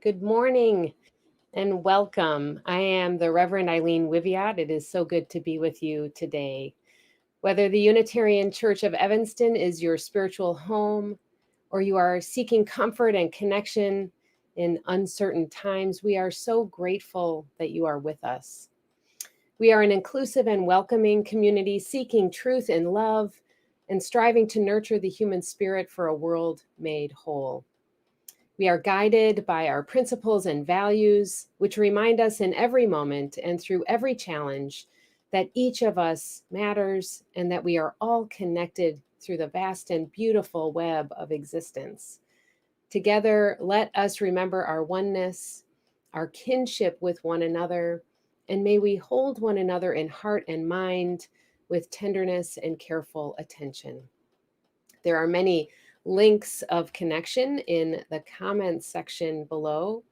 Good morning and welcome. I am the Reverend Eileen Wiviot. It is so good to be with you today. Whether the Unitarian Church of Evanston is your spiritual home or you are seeking comfort and connection in uncertain times, we are so grateful that you are with us. We are an inclusive and welcoming community seeking truth and love and striving to nurture the human spirit for a world made whole. We are guided by our principles and values, which remind us in every moment and through every challenge that each of us matters and that we are all connected through the vast and beautiful web of existence. Together, let us remember our oneness, our kinship with one another, and may we hold one another in heart and mind with tenderness and careful attention. There are many links of connection in the comments section below,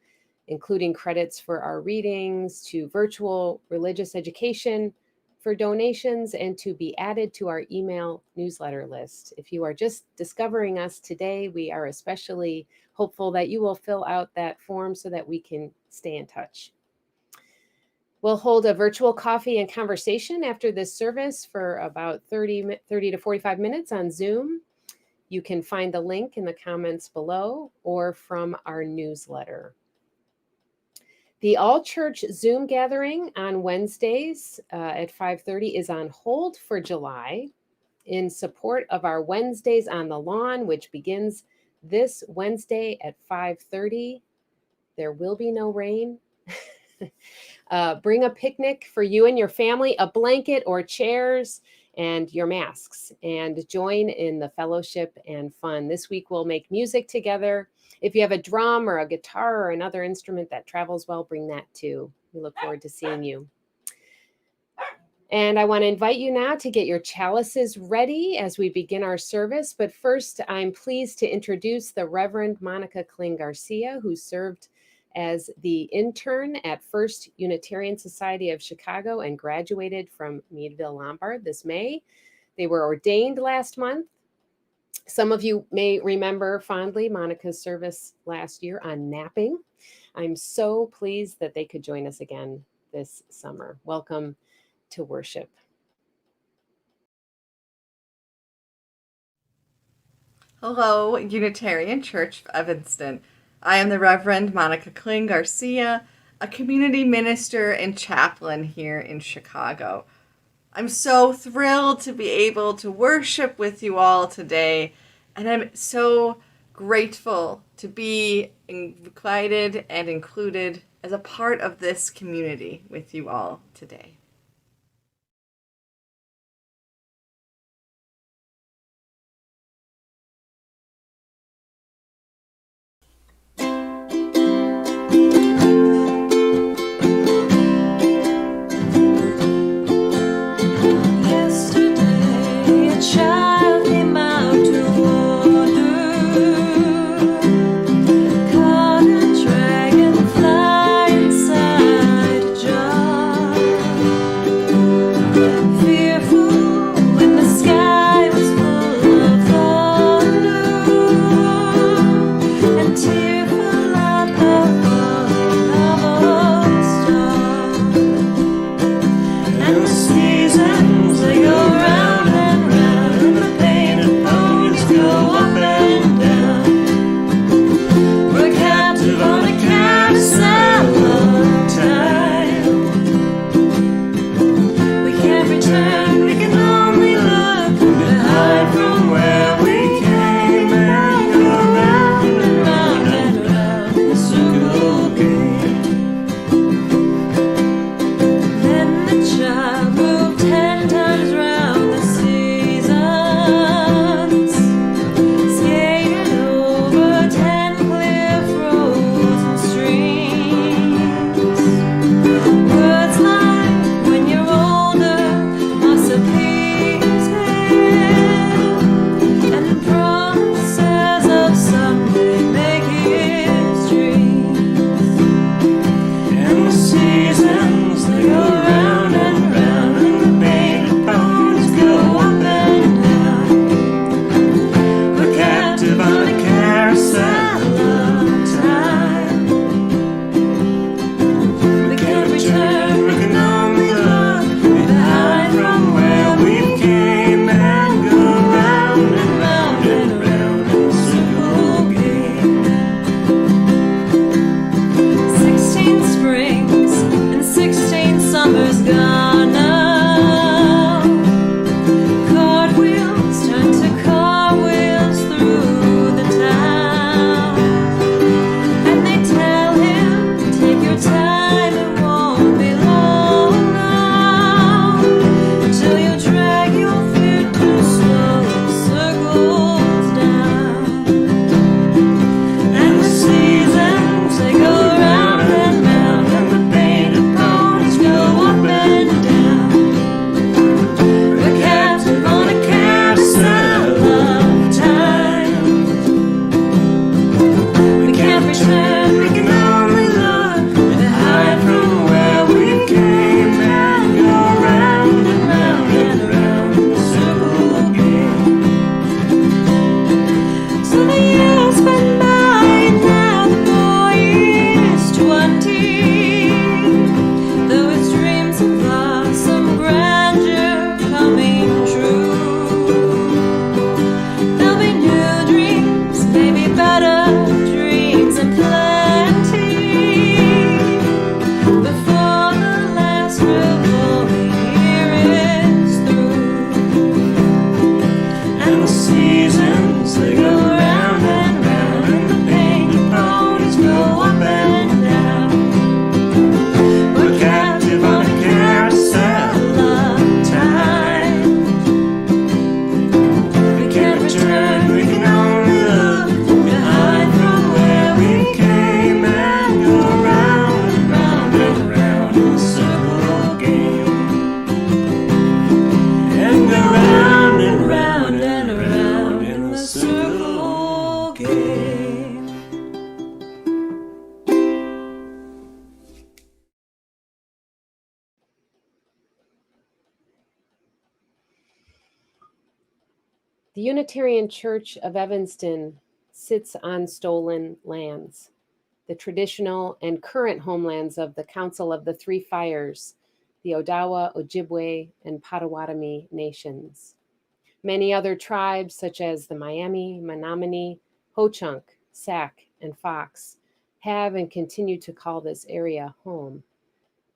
including credits for our readings, to virtual religious education, for donations, and to be added to our email newsletter list. If you are just discovering us today, we are especially hopeful that you will fill out that form so that we can stay in touch. We'll hold a virtual coffee and conversation after this service for about 30 to 45 minutes on Zoom. You can find the link in the comments below or from our newsletter. The all-church Zoom gathering on Wednesdays at 5:30 is on hold for July in support of our Wednesdays on the Lawn, which begins this Wednesday at 5:30. There will be no rain. Bring a picnic for you and your family, a blanket or chairs, and your masks, and join in the fellowship and fun. This week we'll make music together. If you have a drum or a guitar or another instrument that travels well, bring that too. We look forward to seeing you. And I want to invite you now to get your chalices ready as we begin our service. But first, I'm pleased to introduce the Reverend Monica Kling-Garcia, who served as the intern at First Unitarian Society of Chicago and graduated from Meadville Lombard this May. They were ordained last month. Some of you may remember fondly Monica's service last year on napping. I'm so pleased that they could join us again this summer. Welcome to worship. Hello, Unitarian Church of Evanston. I am the Reverend Monica Kling-Garcia, a community minister and chaplain here in Chicago. I'm so thrilled to be able to worship with you all today, and I'm so grateful to be invited and included as a part of this community with you all today. Caught a dragonfly inside a jar. The Unitarian Church of Evanston sits on stolen lands, the traditional and current homelands of the Council of the Three Fires, the Odawa, Ojibwe, and Potawatomi nations. Many other tribes, such as the Miami, Menominee, Ho-Chunk, Sac, and Fox, have and continue to call this area home.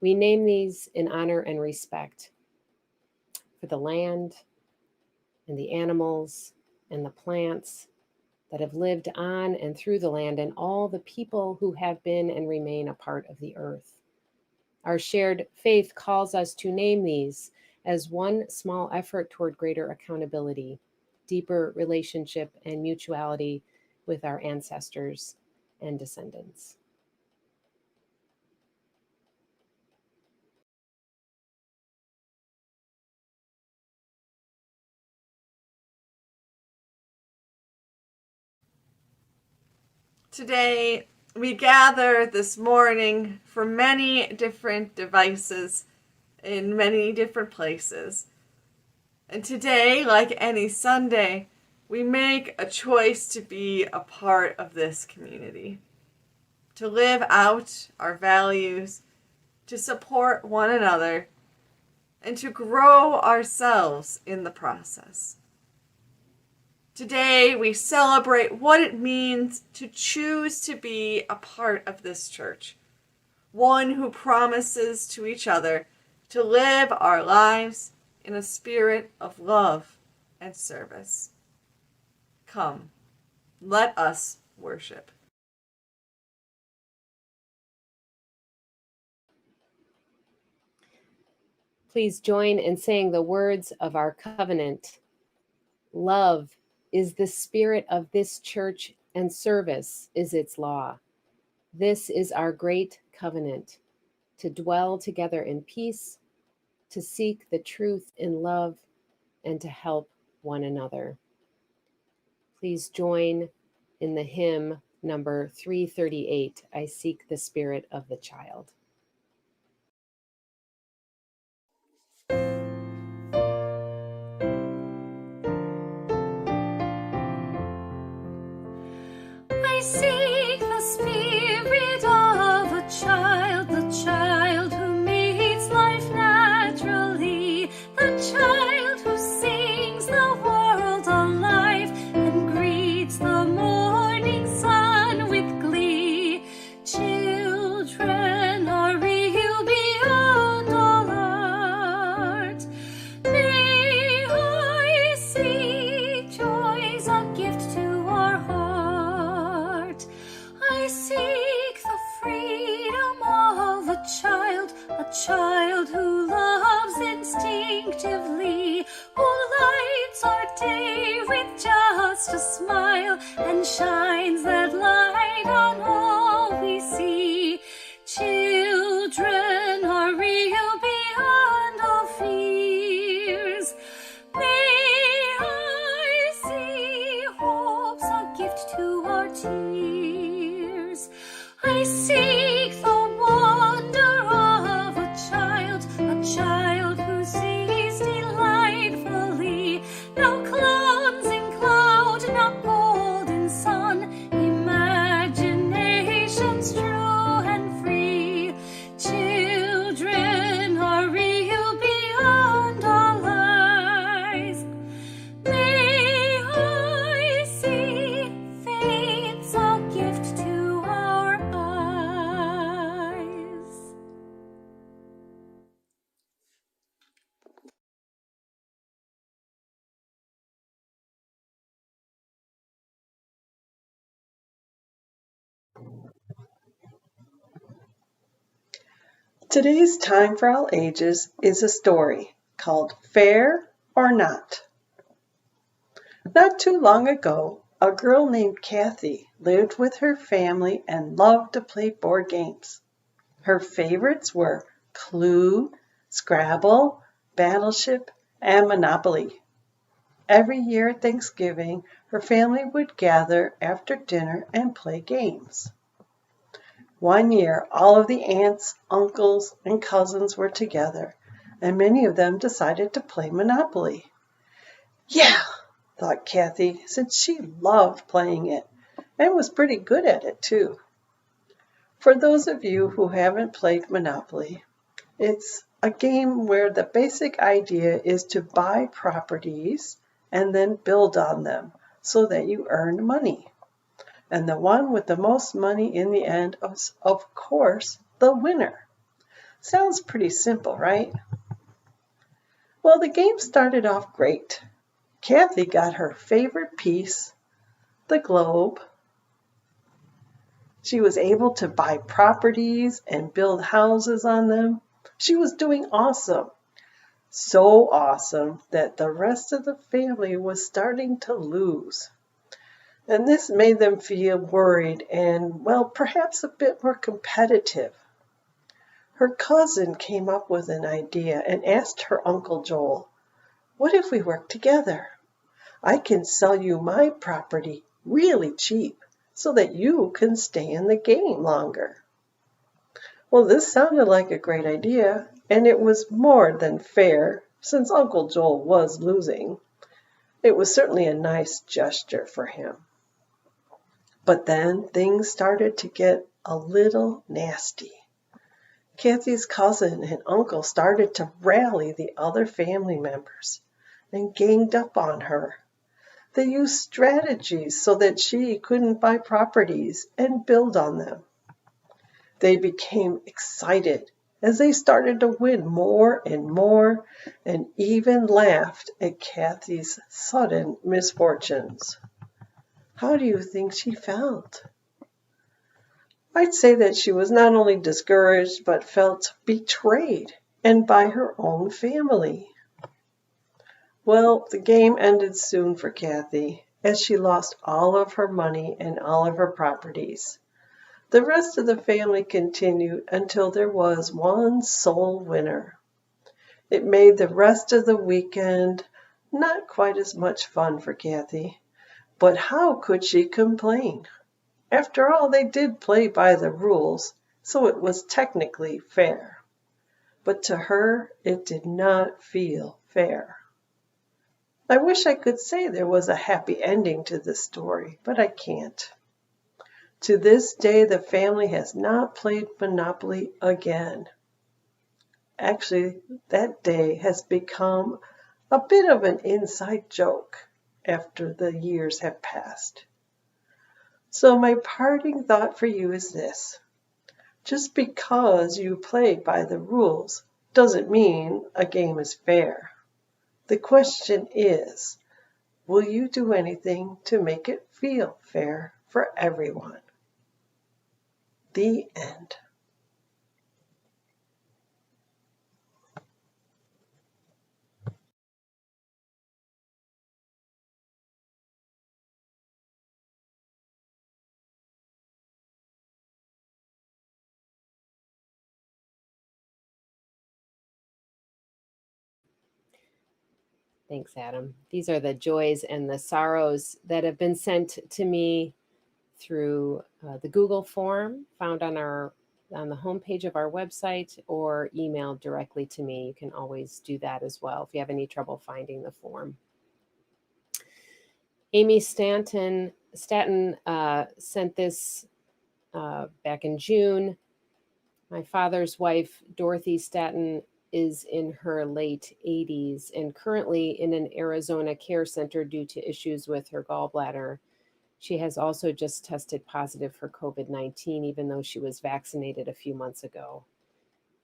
We name these in honor and respect for the land and the animals and the plants that have lived on and through the land, and all the people who have been and remain a part of the earth. Our shared faith calls us to name these as one small effort toward greater accountability, deeper relationship, and mutuality with our ancestors and descendants. Today, we gather this morning from many different devices in many different places. And today, like any Sunday, we make a choice to be a part of this community, to live out our values, to support one another, and to grow ourselves in the process. Today, we celebrate what it means to choose to be a part of this church, one who promises to each other to live our lives in a spirit of love and service. Come, let us worship. Please join in saying the words of our covenant. Love is the spirit of this church, and service is its law. This is our great covenant, to dwell together in peace, to seek the truth in love, and to help one another. Please join in the hymn number 338, I Seek the Spirit of the Child. I seek the spirit of a child, the child who meets life naturally, the child who sings the world alive and greets the morning sun with glee. Children are real beyond all art. May I see joys a gift to our heart. I seek the freedom of a child who loves instinctively, who lights our day with just a smile and shines that light on all we see. Children are real beyond all fears. May I see hope's a gift to our tears. I seek the wonder of a child who sees delightfully. No clumsy cloud, no golden sun, imagination's true and free. Children are real beyond all eyes. May I see faith's a gift to our eyes. Today's Time for All Ages is a story called Fair or Not. Not too long ago, a girl named Kathy lived with her family and loved to play board games. Her favorites were Clue, Scrabble, Battleship, and Monopoly. Every year at Thanksgiving, her family would gather after dinner and play games. One year, all of the aunts, uncles, and cousins were together, and many of them decided to play Monopoly. Yeah, thought Kathy, since she loved playing it and was pretty good at it too. For those of you who haven't played Monopoly, it's a game where the basic idea is to buy properties and then build on them so that you earn money. And the one with the most money in the end is, of course, the winner. Sounds pretty simple, right? Well, the game started off great. Kathy got her favorite piece, the globe. She was able to buy properties and build houses on them. She was doing awesome. So awesome that the rest of the family was starting to lose. And this made them feel worried and, well, perhaps a bit more competitive. Her cousin came up with an idea and asked her Uncle Joel, "What if we work together? I can sell you my property really cheap so that you can stay in the game longer." Well, this sounded like a great idea, and it was more than fair since Uncle Joel was losing. It was certainly a nice gesture for him. But then things started to get a little nasty. Kathy's cousin and uncle started to rally the other family members and ganged up on her. They used strategies so that she couldn't buy properties and build on them. They became excited as they started to win more and more and even laughed at Kathy's sudden misfortunes. How do you think she felt? I'd say that she was not only discouraged, but felt betrayed, and by her own family. Well, the game ended soon for Kathy, as she lost all of her money and all of her properties. The rest of the family continued until there was one sole winner. It made the rest of the weekend not quite as much fun for Kathy, but how could she complain? After all, they did play by the rules, so it was technically fair. But to her, it did not feel fair. I wish I could say there was a happy ending to this story, but I can't. To this day, the family has not played Monopoly again. Actually, that day has become a bit of an inside joke after the years have passed. So my parting thought for you is this. Just because you play by the rules doesn't mean a game is fair. The question is, will you do anything to make it feel fair for everyone? The end. Thanks, Adam. These are the joys and the sorrows that have been sent to me through the Google form found on the homepage of our website, or emailed directly to me. You can always do that as well if you have any trouble finding the form. Amy Staten sent this back in June. My father's wife, Dorothy Staten, is in her late 80s and currently in an Arizona care center due to issues with her gallbladder. She has also just tested positive for COVID-19, even though she was vaccinated a few months ago.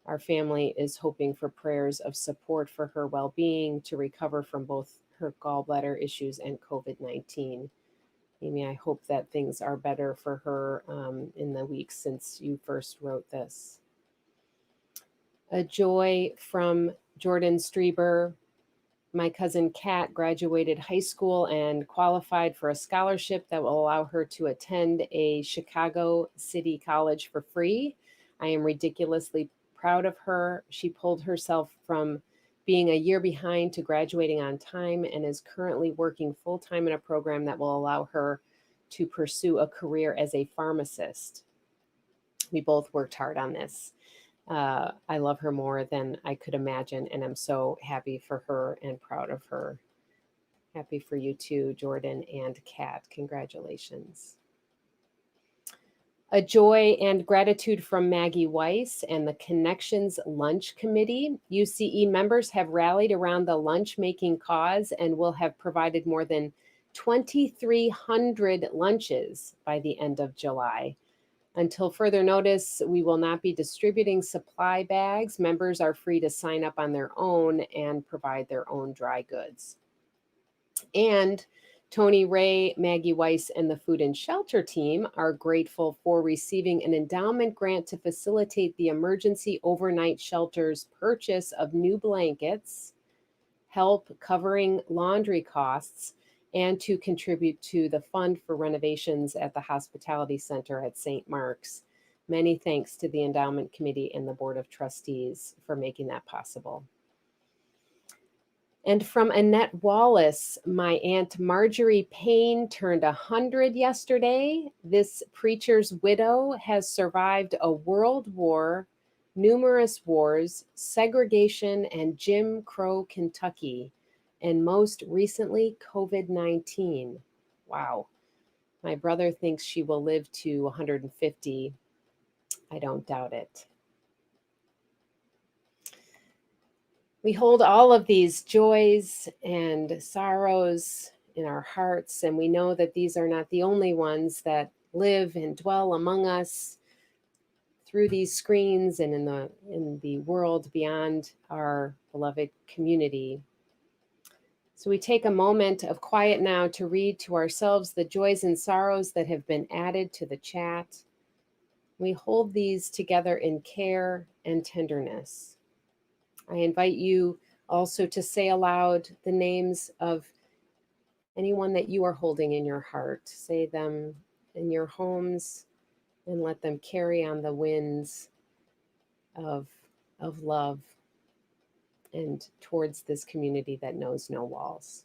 Our family is hoping for prayers of support for her well-being to recover from both her gallbladder issues and COVID-19. Amy, I hope that things are better for her in the weeks since you first wrote this. A joy from Jordan Strieber. My cousin Kat graduated high school and qualified for a scholarship that will allow her to attend a Chicago City College for free. I am ridiculously proud of her. She pulled herself from being a year behind to graduating on time and is currently working full-time in a program that will allow her to pursue a career as a pharmacist. We both worked hard on this. I love her more than I could imagine, and I'm so happy for her and proud of her. Happy for you too, Jordan and Kat. Congratulations. A joy and gratitude from Maggie Weiss and the Connections Lunch Committee. UCE members have rallied around the lunch making cause and will have provided more than 2,300 lunches by the end of July. Until further notice, we will not be distributing supply bags. Members are free to sign up on their own and provide their own dry goods. And Tony Ray, Maggie Weiss, and the Food and Shelter team are grateful for receiving an endowment grant to facilitate the emergency overnight shelter's purchase of new blankets, help covering laundry costs, and to contribute to the fund for renovations at the Hospitality Center at St. Mark's. Many thanks to the Endowment Committee and the Board of Trustees for making that possible. And from Annette Wallace, my Aunt Marjorie Payne turned 100 yesterday. This preacher's widow has survived a world war, numerous wars, segregation, and Jim Crow Kentucky, and most recently, COVID-19. Wow. My brother thinks she will live to 150. I don't doubt it. We hold all of these joys and sorrows in our hearts, and we know that these are not the only ones that live and dwell among us through these screens and in the world beyond our beloved community. So we take a moment of quiet now to read to ourselves the joys and sorrows that have been added to the chat. We hold these together in care and tenderness. I invite you also to say aloud the names of anyone that you are holding in your heart. Say them in your homes and let them carry on the winds of love and towards this community that knows no walls.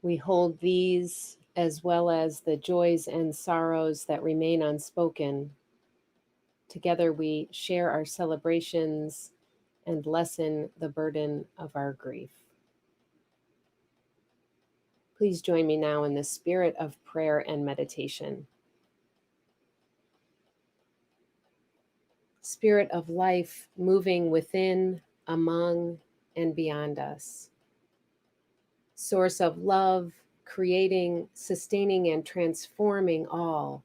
We hold these as well as the joys and sorrows that remain unspoken. Together we share our celebrations and lessen the burden of our grief. Please join me now in the spirit of prayer and meditation. Spirit of life moving within, among, and beyond us. Source of love, creating, sustaining, and transforming all.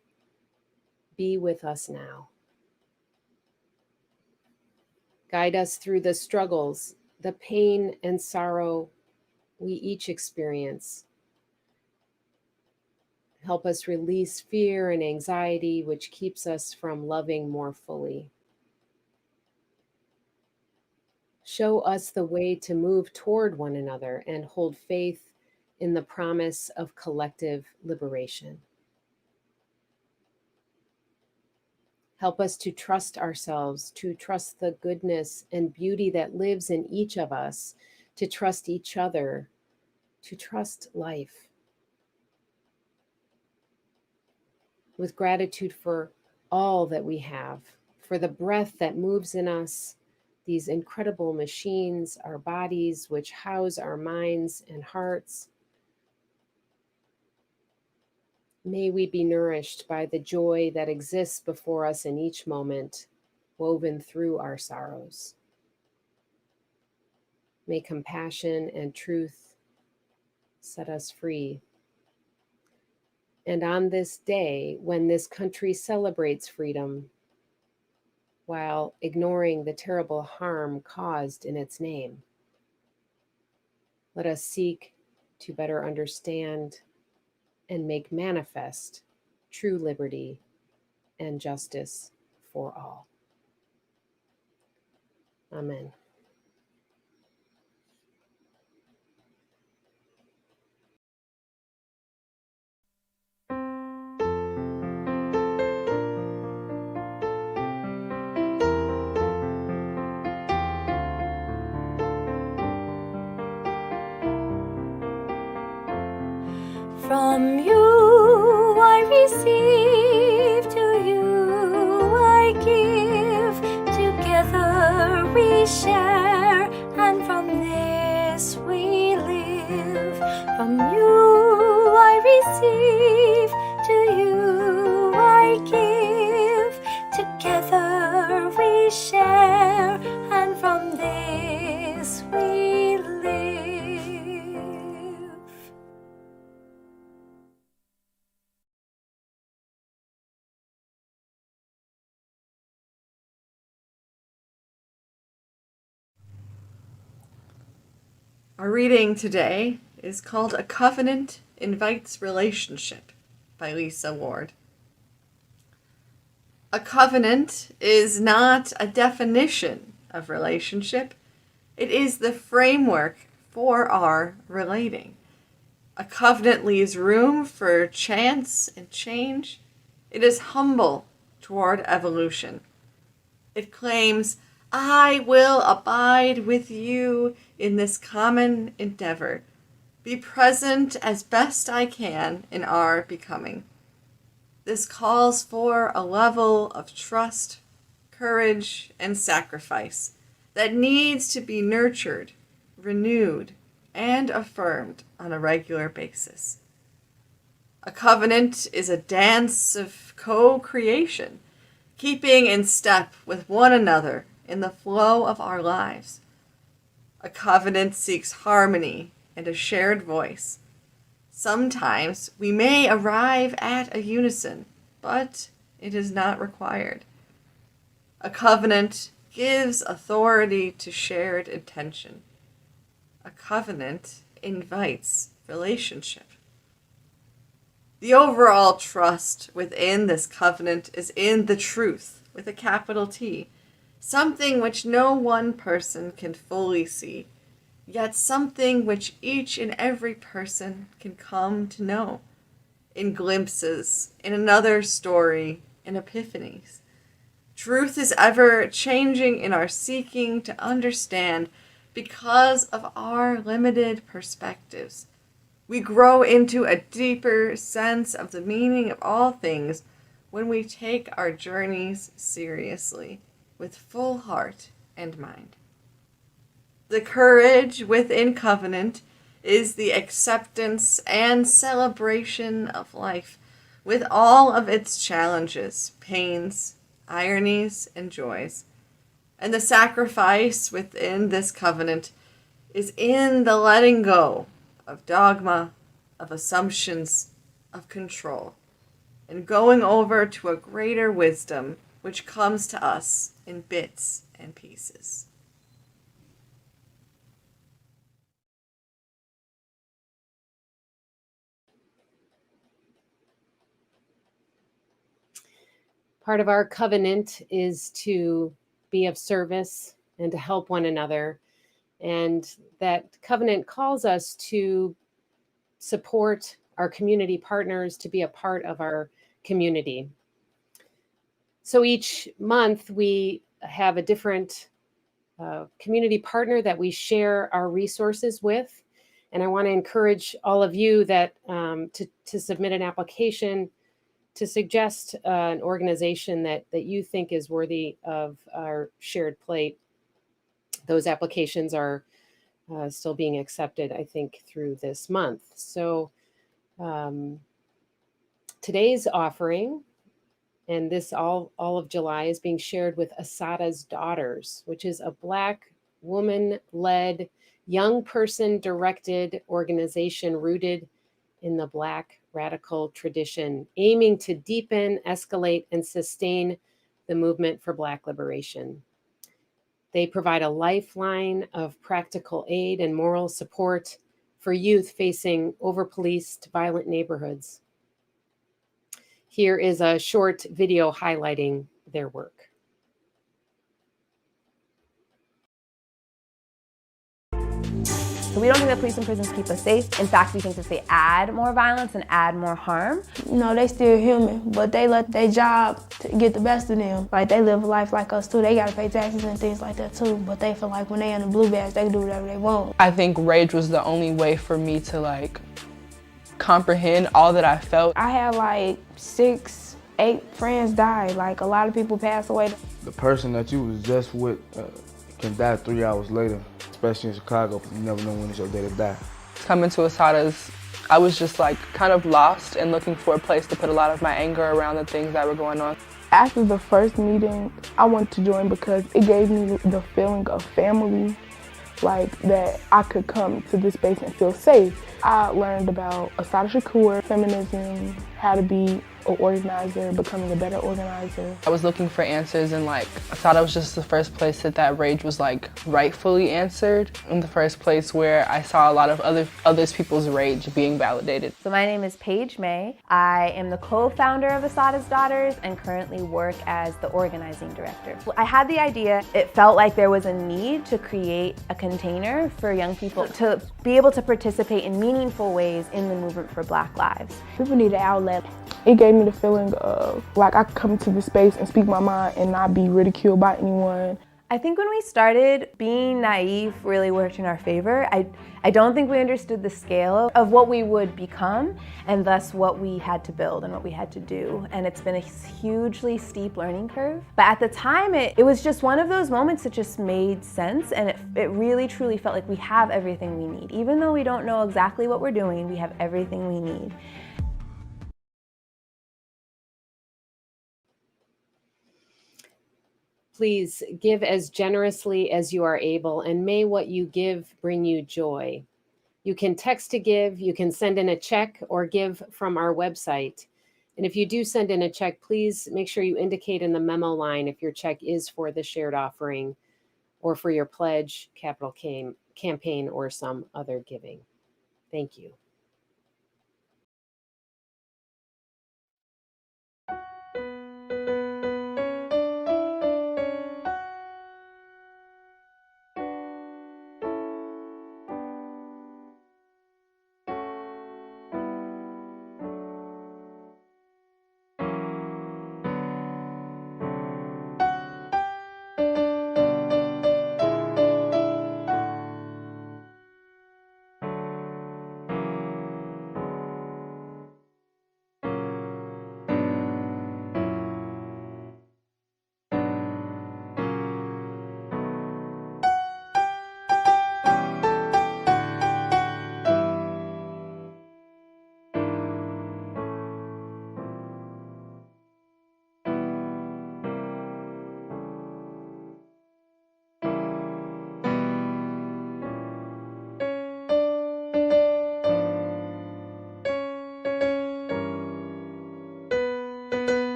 Be with us now. Guide us through the struggles, the pain and sorrow we each experience. Help us release fear and anxiety, which keeps us from loving more fully. Show us the way to move toward one another and hold faith in the promise of collective liberation. Help us to trust ourselves, to trust the goodness and beauty that lives in each of us, to trust each other, to trust life. with gratitude for all that we have, for the breath that moves in us, these incredible machines, our bodies, which house our minds and hearts. May we be nourished by the joy that exists before us in each moment, woven through our sorrows. May compassion and truth set us free. And on this day, when this country celebrates freedom, while ignoring the terrible harm caused in its name, let us seek to better understand and make manifest true liberty and justice for all. Amen. From you I receive, to you I give. Together we share, and from this we live. From you I receive, to you I give. Together we share, and from this we live. Our reading today is called A Covenant Invites Relationship by Lisa Ward. A covenant is not a definition of relationship. It is the framework for our relating. A covenant leaves room for chance and change. It is humble toward evolution. It claims, I will abide with you in this common endeavor, be present as best I can in our becoming. This calls for a level of trust, courage, and sacrifice that needs to be nurtured, renewed, and affirmed on a regular basis. A covenant is a dance of co-creation, keeping in step with one another in the flow of our lives. A covenant seeks harmony and a shared voice. Sometimes we may arrive at a unison, but it is not required. A covenant gives authority to shared intention. A covenant invites relationship. The overall trust within this covenant is in the truth, with a capital T, something which no one person can fully see, yet something which each and every person can come to know, in glimpses, in another story, in epiphanies. Truth is ever changing in our seeking to understand because of our limited perspectives. We grow into a deeper sense of the meaning of all things when we take our journeys seriously, with full heart and mind. The courage within covenant is the acceptance and celebration of life, with all of its challenges, pains, ironies, and joys. And the sacrifice within this covenant is in the letting go of dogma, of assumptions, of control, and going over to a greater wisdom which comes to us in bits and pieces. Part of our covenant is to be of service and to help one another. And that covenant calls us to support our community partners, to be a part of our community. So each month we have a different community partner that we share our resources with. And I want to encourage all of you that to submit an application to suggest an organization that you think is worthy of our shared plate. Those applications are still being accepted, I think, through this month. So today's offering, and this all of July, is being shared with Asada's Daughters, which is a Black woman-led, young person-directed organization rooted in the Black radical tradition, aiming to deepen, escalate, and sustain the movement for Black liberation. They provide a lifeline of practical aid and moral support for youth facing over-policed, violent neighborhoods. Here is a short video highlighting their work. So we don't think that police and prisons keep us safe. In fact, we think that they add more violence and add more harm. No, they still human, but they let their job to get the best of them. Like, they live a life like us too. They gotta pay taxes and things like that too, but they feel like when they in the blue badge, they can do whatever they want. I think rage was the only way for me to like comprehend all that I felt. I had like 6, 8 friends die. Like, a lot of people pass away. The person that you was just with can die 3 hours later, especially in Chicago. You never know when it's your day to die. Coming to Asada's, I was just like kind of lost and looking for a place to put a lot of my anger around the things that were going on. After the first meeting, I wanted to join because it gave me the feeling of family, like that I could come to this space and feel safe. I learned about Asada Shakur, feminism, how to be an organizer, becoming a better organizer. I was looking for answers, and like Asada was just the first place that rage was like rightfully answered, in the first place where I saw a lot of other people's rage being validated. So my name is Paige May. I am the co-founder of Asada's Daughters and currently work as the organizing director. I had the idea, it felt like there was a need to create a container for young people to be able to participate in meaningful ways in the movement for Black lives. People need an outlet. It gave me the feeling of like I could come to this space and speak my mind and not be ridiculed by anyone. I think when we started, being naive really worked in our favor. I don't think we understood the scale of what we would become and thus what we had to build and what we had to do. And it's been a hugely steep learning curve. But at the time, it was just one of those moments that just made sense, and it really truly felt like we have everything we need. Even though we don't know exactly what we're doing, we have everything we need. Please give as generously as you are able, and may what you give bring you joy. You can text to give, you can send in a check, or give from our website. And if you do send in a check, please make sure you indicate in the memo line if your check is for the shared offering or for your pledge, capital campaign, or some other giving. Thank you.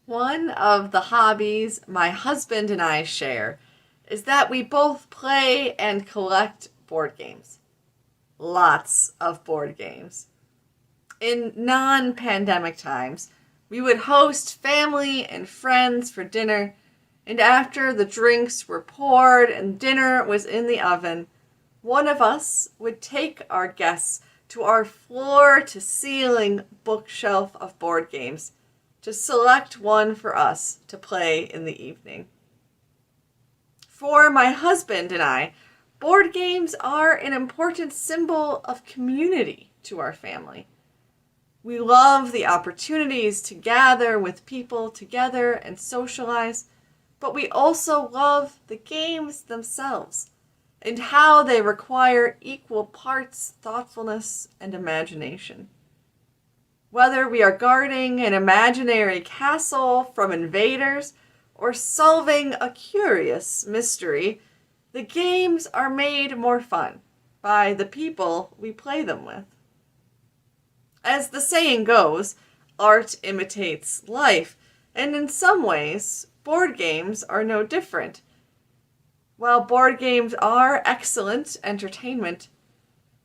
One of the hobbies my husband and I share is that we both play and collect board games. Lots of board games. In non-pandemic times, we would host family and friends for dinner, and after the drinks were poured and dinner was in the oven, one of us would take our guests to our floor-to-ceiling bookshelf of board games to select one for us to play in the evening. For my husband and I, board games are an important symbol of community to our family. We love the opportunities to gather with people together and socialize, but we also love the games themselves and how they require equal parts thoughtfulness and imagination. Whether we are guarding an imaginary castle from invaders or solving a curious mystery, the games are made more fun by the people we play them with. As the saying goes, art imitates life, and in some ways, board games are no different. While board games are excellent entertainment,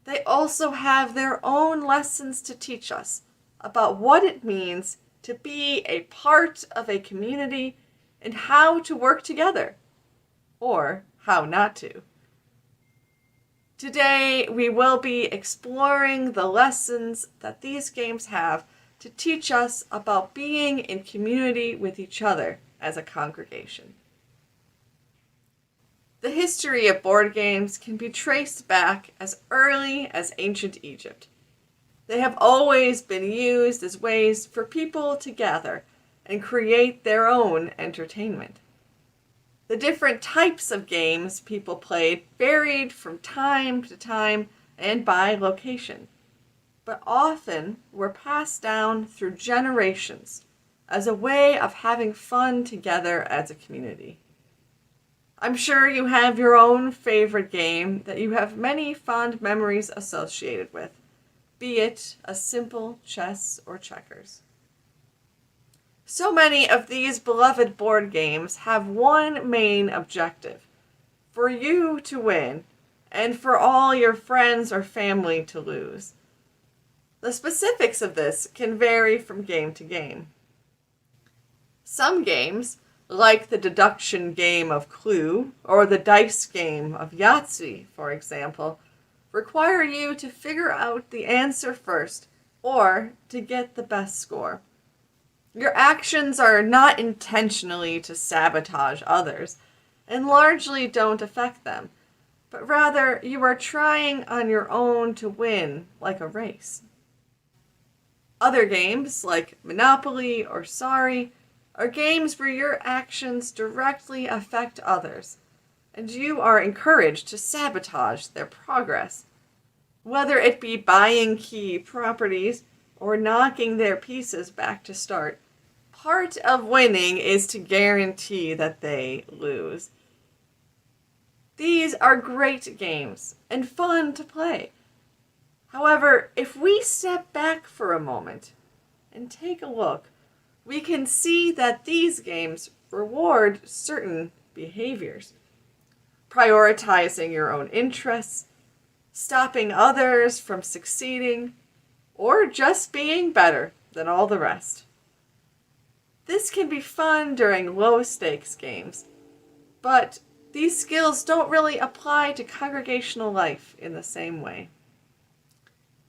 they also have their own lessons to teach us about what it means to be a part of a community and how to work together, or how not to. Today, we will be exploring the lessons that these games have to teach us about being in community with each other as a congregation. The history of board games can be traced back as early as ancient Egypt. They have always been used as ways for people to gather and create their own entertainment. The different types of games people played varied from time to time and by location, but often were passed down through generations as a way of having fun together as a community. I'm sure you have your own favorite game that you have many fond memories associated with, be it a simple chess or checkers. So many of these beloved board games have one main objective: for you to win and for all your friends or family to lose. The specifics of this can vary from game to game. Some games, like the deduction game of Clue or the dice game of Yahtzee, for example, require you to figure out the answer first or to get the best score. Your actions are not intentionally to sabotage others and largely don't affect them, but rather you are trying on your own to win like a race. Other games, like Monopoly or Sorry, are games where your actions directly affect others, and you are encouraged to sabotage their progress, whether it be buying key properties or knocking their pieces back to start. Part of winning is to guarantee that they lose. These are great games and fun to play. However, if we step back for a moment and take a look, we can see that these games reward certain behaviors. Prioritizing your own interests, stopping others from succeeding, or just being better than all the rest. This can be fun during low-stakes games, but these skills don't really apply to congregational life in the same way.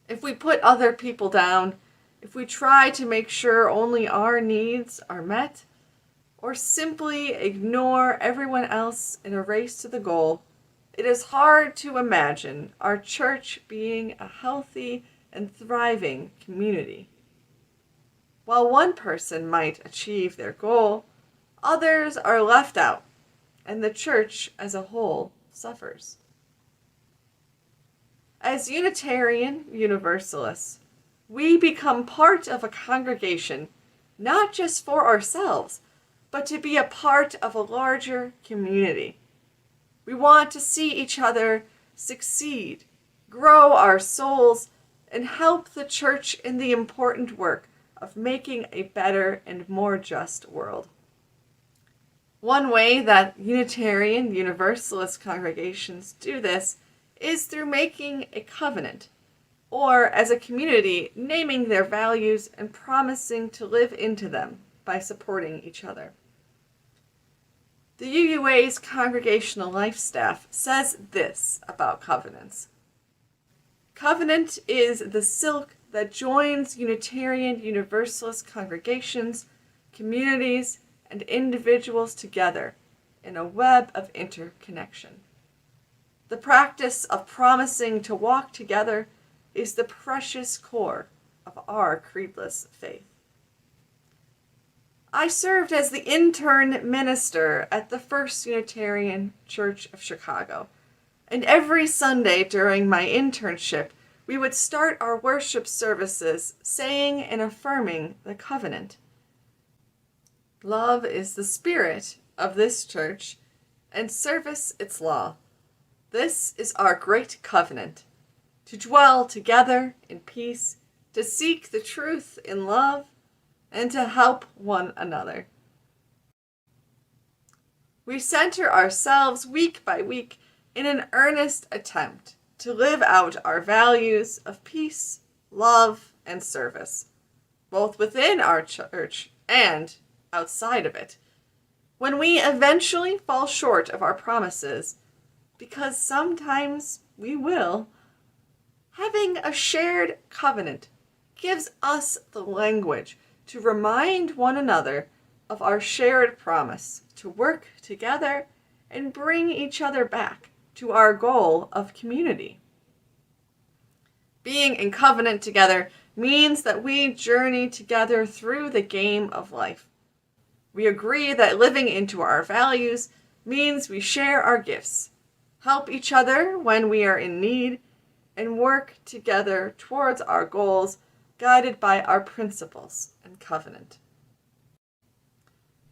If we put other people down, if we try to make sure only our needs are met, or simply ignore everyone else in a race to the goal, it is hard to imagine our church being a healthy and thriving community. While one person might achieve their goal, others are left out, and the church as a whole suffers. As Unitarian Universalists, we become part of a congregation not just for ourselves, but to be a part of a larger community. We want to see each other succeed, grow our souls, and help the church in the important work of making a better and more just world. One way that Unitarian Universalist congregations do this is through making a covenant, or as a community, naming their values and promising to live into them by supporting each other. The UUA's Congregational Life staff says this about covenants. Covenant is the silk that joins Unitarian Universalist congregations, communities, and individuals together in a web of interconnection. The practice of promising to walk together is the precious core of our creedless faith. I served as the intern minister at the First Unitarian Church of Chicago, and every Sunday during my internship, we would start our worship services saying and affirming the covenant. Love is the spirit of this church, and service its law. This is our great covenant, to dwell together in peace, to seek the truth in love, and to help one another. We center ourselves week by week in an earnest attempt to live out our values of peace, love, and service, both within our church and outside of it. When we eventually fall short of our promises, because sometimes we will, having a shared covenant gives us the language to remind one another of our shared promise to work together and bring each other back to our goal of community. Being in covenant together means that we journey together through the game of life. We agree that living into our values means we share our gifts, help each other when we are in need, and work together towards our goals guided by our principles and covenant.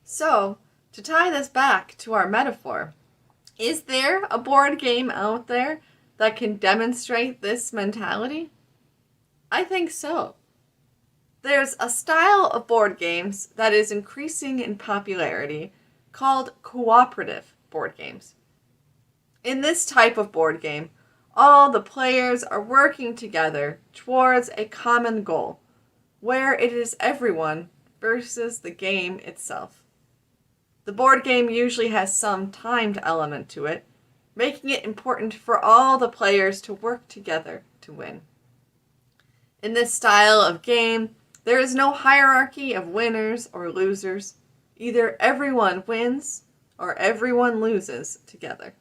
So, to tie this back to our metaphor, is there a board game out there that can demonstrate this mentality? I think so. There's a style of board games that is increasing in popularity called cooperative board games. In this type of board game, all the players are working together towards a common goal, where it is everyone versus the game itself. The board game usually has some timed element to it, making it important for all the players to work together to win. In this style of game, there is no hierarchy of winners or losers. Either everyone wins or everyone loses together.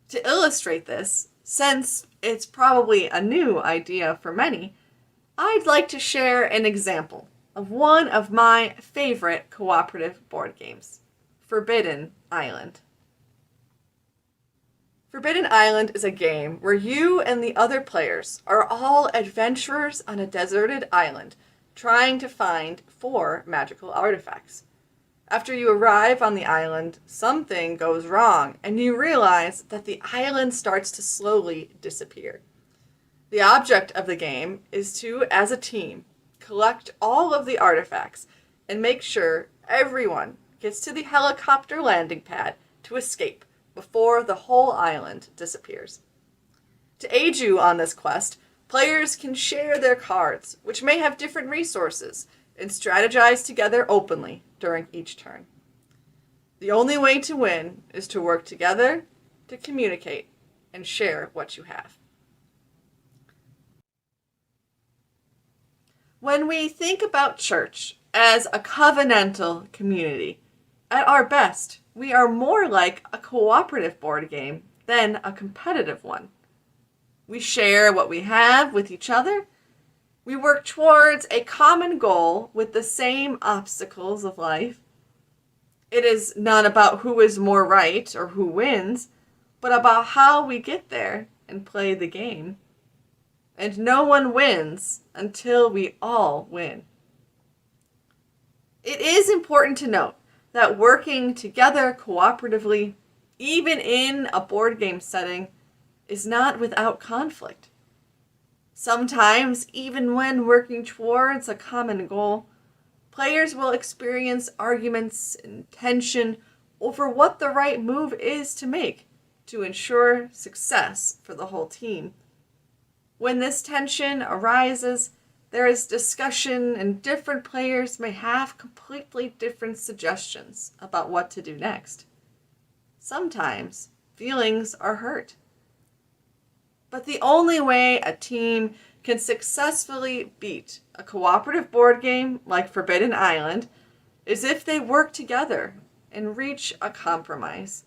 To illustrate this, since it's probably a new idea for many, I'd like to share an example of one of my favorite cooperative board games, Forbidden Island. Forbidden Island is a game where you and the other players are all adventurers on a deserted island trying to find 4 magical artifacts. After you arrive on the island, something goes wrong and you realize that the island starts to slowly disappear. The object of the game is to, as a team, collect all of the artifacts and make sure everyone gets to the helicopter landing pad to escape before the whole island disappears. To aid you on this quest, players can share their cards, which may have different resources, and strategize together openly during each turn. The only way to win is to work together, to communicate, and share what you have. When we think about church as a covenantal community, at our best, we are more like a cooperative board game than a competitive one. We share what we have with each other. We work towards a common goal with the same obstacles of life. It is not about who is more right or who wins, but about how we get there and play the game. And no one wins until we all win. It is important to note that working together cooperatively, even in a board game setting, is not without conflict. Sometimes, even when working towards a common goal, players will experience arguments and tension over what the right move is to make to ensure success for the whole team. When this tension arises, there is discussion and different players may have completely different suggestions about what to do next. Sometimes feelings are hurt. But the only way a team can successfully beat a cooperative board game like Forbidden Island is if they work together and reach a compromise.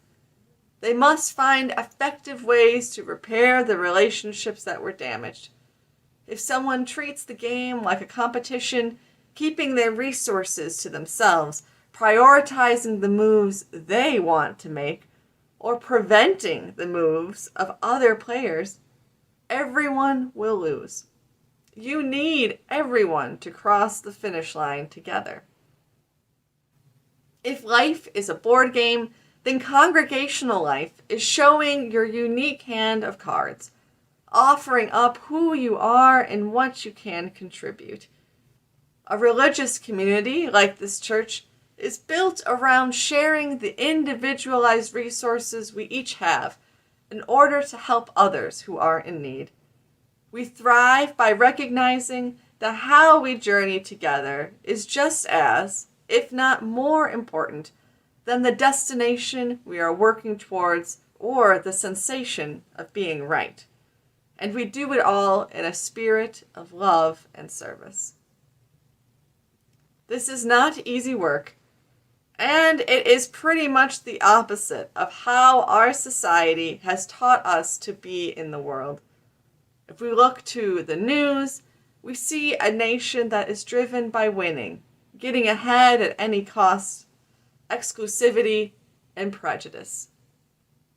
They must find effective ways to repair the relationships that were damaged. If someone treats the game like a competition, keeping their resources to themselves, prioritizing the moves they want to make, or preventing the moves of other players, everyone will lose. You need everyone to cross the finish line together. If life is a board game, then congregational life is showing your unique hand of cards, offering up who you are and what you can contribute. A religious community like this church is built around sharing the individualized resources we each have in order to help others who are in need. We thrive by recognizing that how we journey together is just as, if not more important, than the destination we are working towards or the sensation of being right. And we do it all in a spirit of love and service. This is not easy work, and it is pretty much the opposite of how our society has taught us to be in the world. If we look to the news, we see a nation that is driven by winning, getting ahead at any cost, exclusivity, and prejudice.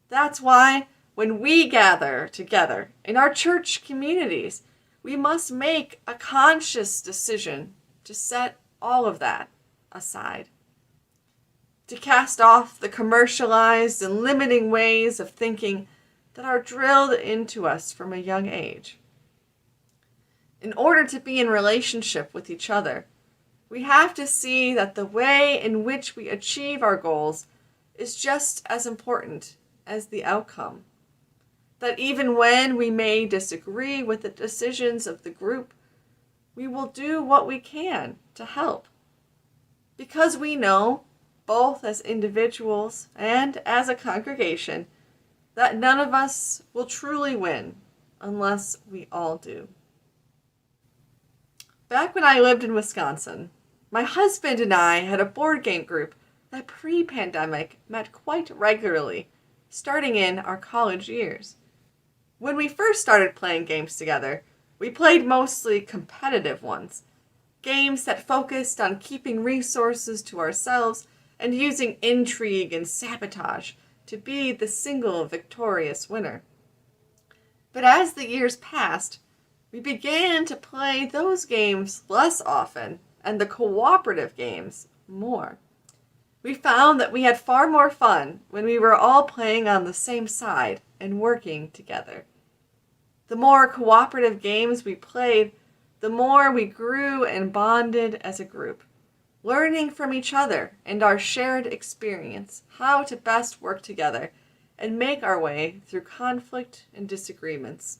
That's why when we gather together in our church communities, we must make a conscious decision to set all of that aside. To cast off the commercialized and limiting ways of thinking that are drilled into us from a young age. In order to be in relationship with each other, we have to see that the way in which we achieve our goals is just as important as the outcome. That even when we may disagree with the decisions of the group, we will do what we can to help. Because we know, both as individuals and as a congregation, that none of us will truly win unless we all do. Back when I lived in Wisconsin, my husband and I had a board game group that pre-pandemic met quite regularly, starting in our college years. When we first started playing games together, we played mostly competitive ones, games that focused on keeping resources to ourselves and using intrigue and sabotage to be the single victorious winner. But as the years passed, we began to play those games less often and the cooperative games more. We found that we had far more fun when we were all playing on the same side and working together. The more cooperative games we played, the more we grew and bonded as a group, learning from each other and our shared experience how to best work together and make our way through conflict and disagreements.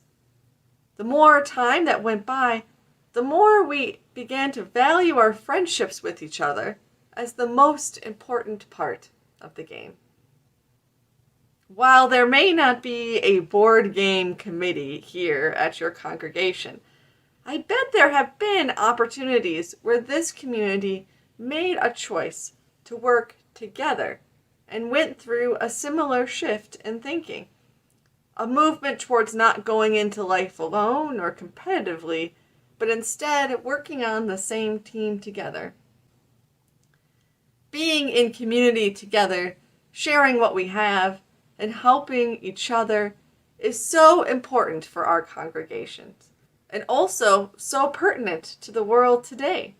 The more time that went by, the more we began to value our friendships with each other as the most important part of the game. While there may not be a board game committee here at your congregation, I bet there have been opportunities where this community made a choice to work together and went through a similar shift in thinking. A movement towards not going into life alone or competitively, but instead working on the same team together. Being in community together, sharing what we have, and helping each other is so important for our congregations, and also so pertinent to the world today.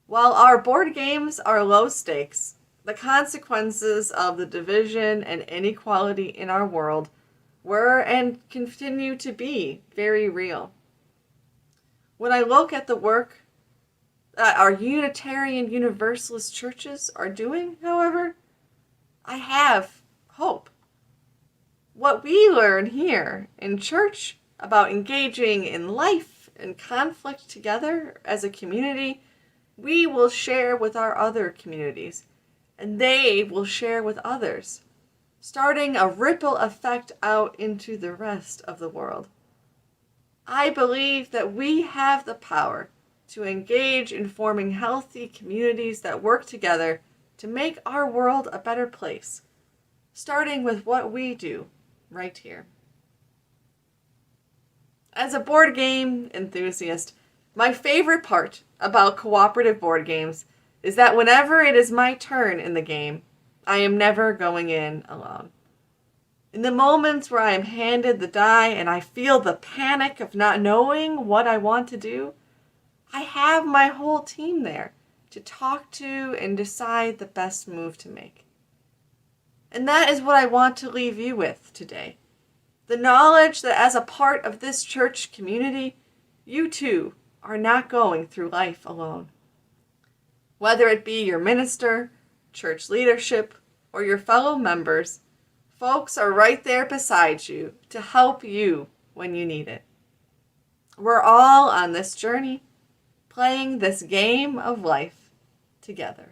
While our board games are low stakes, the consequences of the division and inequality in our world were and continue to be very real. When I look at the work that our Unitarian Universalist churches are doing, however, I have hope. What we learn here in church about engaging in life and conflict together as a community, we will share with our other communities, and they will share with others, starting a ripple effect out into the rest of the world. I believe that we have the power to engage in forming healthy communities that work together to make our world a better place, starting with what we do right here. As a board game enthusiast, my favorite part about cooperative board games is that whenever it is my turn in the game, I am never going in alone. In the moments where I am handed the die and I feel the panic of not knowing what I want to do, I have my whole team there to talk to and decide the best move to make. And that is what I want to leave you with today. The knowledge that as a part of this church community, you too are not going through life alone. Whether it be your minister, church leadership, or your fellow members, folks are right there beside you to help you when you need it. We're all on this journey, playing this game of life together.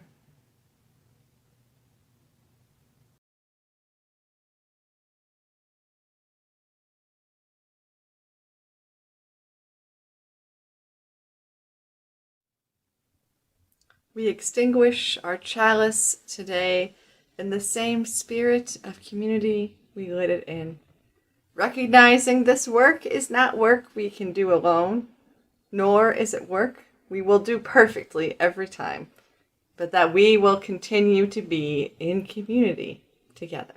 We extinguish our chalice today in the same spirit of community we lit it in, recognizing this work is not work we can do alone, nor is it work we will do perfectly every time, but that we will continue to be in community together.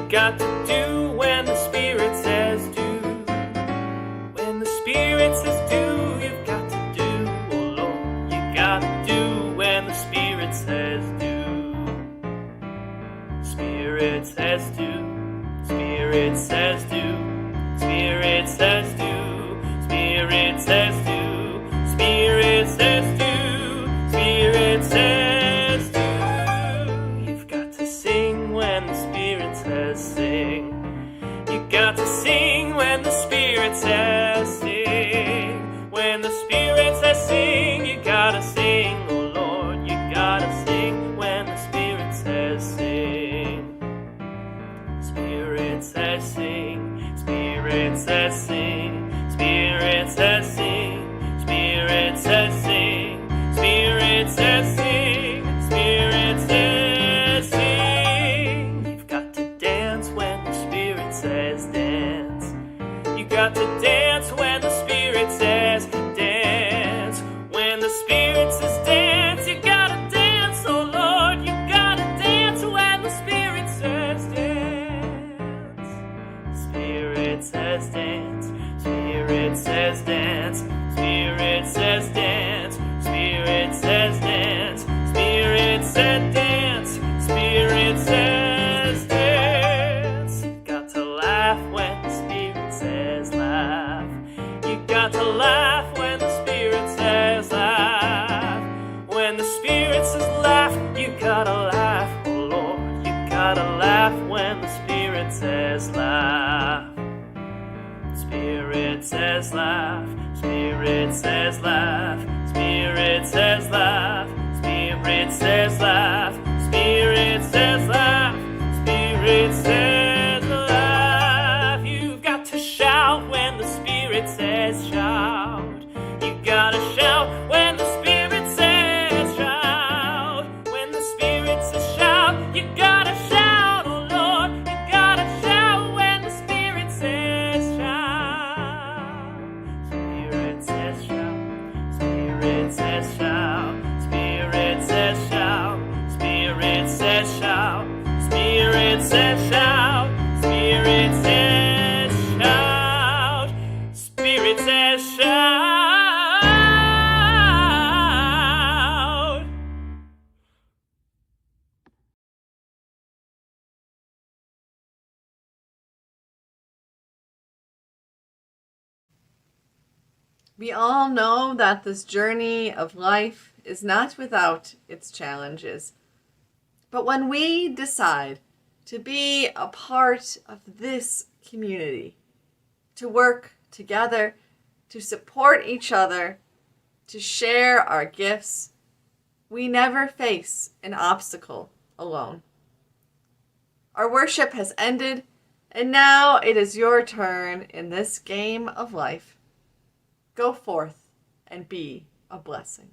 Got to do when the Spirit says do. When the Spirit says do, you've got to do. Oh Lord, you got to do when the Spirit says do. Spirit says do. Spirit says do. Spirit says do. Spirit says do. Spirit says do. Spirit says do. You've got to sing when the Spirit says sing. You got to sing when the Spirit says sing. When the Spirit says sing, you gotta sing, oh Lord. You gotta sing when the Spirit says sing. Spirit says sing. Spirit says sing. Spirit says sing. Spirit says sing. Spirit says sing. Spirit says sing. You've got to dance when the Spirit says dance. You got to dance when the Spirit says dance. When the Spirit says dance, you gotta dance, oh Lord. You gotta dance when the Spirit says dance. Spirit says dance. Spirit says dance. Spirit says dance. Spirit says dance. Spirit said dance. Spirit says dance. You got to laugh when the Spirit says laugh. You got to laugh when the Spirit says laugh. When the Spirit says laugh, you gotta laugh, oh Lord. You gotta laugh when the Spirit says laugh. Spirit says laugh. Spirit says laugh. Spirit says laugh. Spirit says laugh. Spirit says laugh. Spirit says laugh. You've got to shout when the Spirit says shout. You gotta shout when the Spirit says shout. When the Spirit says shout, you gotta shout, oh Lord. You gotta shout when the Spirit says shout. Spirit says shout. Spirit says shout. We all know that this journey of life is not without its challenges. But when we decide to be a part of this community, to work together, to support each other, to share our gifts, we never face an obstacle alone. Our worship has ended, and now it is your turn in this game of life. Go forth and be a blessing.